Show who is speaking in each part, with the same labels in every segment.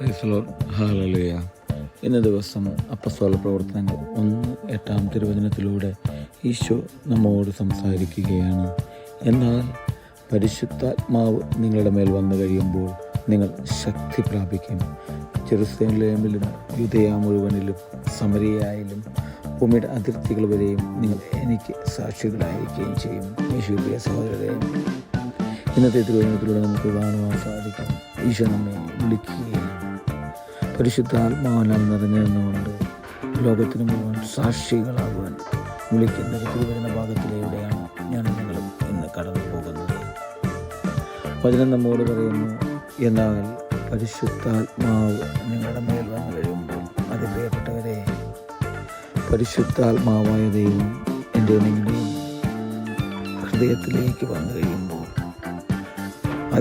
Speaker 1: Praise the Lord. Hallelujah. ഇന്ന ദിവസം അപ്പസ്തോല പ്രവർത്തനങ്ങൾ 1:8 തിരുവചനത്തിലൂടെ ഈശോ നമ്മോട് സംസാരിക്കുകയാണ്. എന്നാൽ പരിശുദ്ധാത്മാവ് നിങ്ങളുടെ മേൽ വന്നു കഴിയുമ്പോൾ നിങ്ങൾ ശക്തി പ്രാപിക്കും. ജെറുസലേമിലും യൂദയ മുഴുവനിലും സമരിയായാലും ഭൂമിയുടെ അതിർത്തികൾ വരെയും നിങ്ങൾ എനിക്ക് സാക്ഷികളായിരിക്കുകയും ചെയ്യും. യേശുവിന്റെ സഹോദരരെ, ഇന്നത്തെ തിരുവചനത്തിലൂടെ നമുക്ക് കാണുവാൻ സാധിക്കും, ഈശോ നമ്മെ വിളിക്കുകയും പരിശുദ്ധാത്മാവിനാൽ നിറഞ്ഞുകൊണ്ട് ലോകത്തിന് മുഴുവൻ സാക്ഷികളാകുവാൻ വിളിക്കുന്ന ഒരു തിരുവചന ഭാഗത്തിലൂടെയാണ് ഞാൻ നിങ്ങളും ഇന്ന് കടന്നു പോകുന്നത്. വചനം നമ്മോട് പറയുന്നു, എന്നാൽ പരിശുദ്ധാത്മാവ് നിങ്ങളുടെ മേൽ വന്നു കഴിയുമ്പോൾ. അത് പ്രിയപ്പെട്ടവരെ, പരിശുദ്ധാത്മാവായ ദൈവം എൻ്റെ നിങ്ങളുടെയും ഹൃദയത്തിലേക്ക് വന്നു കഴിയുമ്പോൾ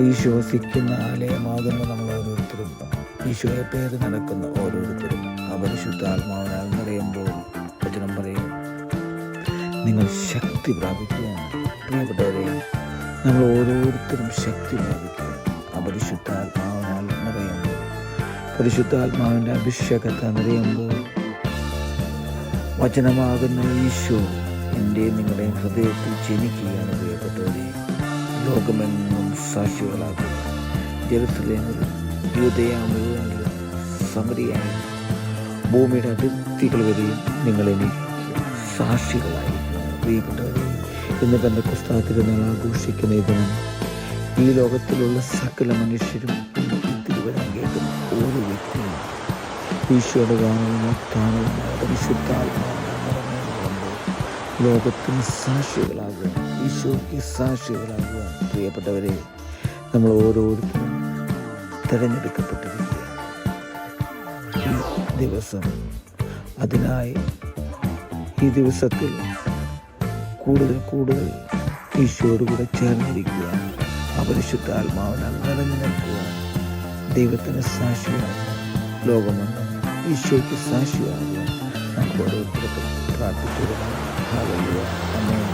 Speaker 1: ഈശോസിക്കുന്ന ആലയമാകുന്ന നമ്മൾ ഓരോരുത്തരും, ഈശോയെ പേര് നടക്കുന്ന ഓരോരുത്തരും ആ പരിശുദ്ധാത്മാവിനാൽ നിറയുമ്പോൾ വചനം പറയും, നിങ്ങൾ ശക്തി പ്രാപിക്കുകയാണ്. പ്രിയപ്പെട്ടവരെ, നമ്മൾ ഓരോരുത്തരും ശക്തി പ്രാപിക്കുക ആ പരിശുദ്ധാത്മാവിനാൽ നിറയുമ്പോൾ. പരിശുദ്ധാത്മാവിൻ്റെ അഭിഷേകത്തെ നിറയുമ്പോൾ വചനമാകുന്ന ഈശോ എൻ്റെ നിങ്ങളുടെയും ഹൃദയത്തിൽ ജനിക്കുകയാണ്. പ്രിയപ്പെട്ടവരെ, ലോകമെങ്ങും സാക്ഷികളാക്കുക. ജെറുസലേമിലും യൂദയ മുഴുവനിലും സമരിയായാലും ഭൂമിയുടെ അതിർത്തികൾ വരെയും നിങ്ങളെനിക്ക് സാക്ഷികളായിരിക്കും. പ്രിയപ്പെട്ടവരെ, ഇന്ന് പെന്തക്കോസ്ത് തിരുനാൾ ആഘോഷിക്കുന്ന ഇതിന് ഈ ലോകത്തിലുള്ള സകല മനുഷ്യരും ഇന്ന് ഈ തിരുവചനം കേൾക്കുന്ന ഓരോ വ്യക്തിയും ഈശോയുടെ ഗാനവും പരിശുദ്ധാത്മാവിനെ ലോകത്തിന് സാക്ഷികളാകുക, ഈശോയ്ക്ക് സാക്ഷികളാകുക. പ്രിയപ്പെട്ടവരെ, നമ്മൾ ഓരോരുത്തരും തിരഞ്ഞെടുക്കപ്പെട്ടിരിക്കുക ഈ ദിവസം. അതിനായി ഈ ദിവസത്തിൽ കൂടുതൽ ഈശോയോടുകൂടെ ചേർന്നിരിക്കുക, പരിശുദ്ധാത്മാവിനാൽ നിറഞ്ഞു നിൽക്കുക, ദൈവത്തിന് സാക്ഷിയാകുക, ലോകമെന്ന് ഈശോയ്ക്ക് സാക്ഷിയാകുക. നമുക്ക് ഓരോരുത്തർക്കും പ്രാർത്ഥിക്കുക. ഹല്ലേലൂയ. ആമേൻ.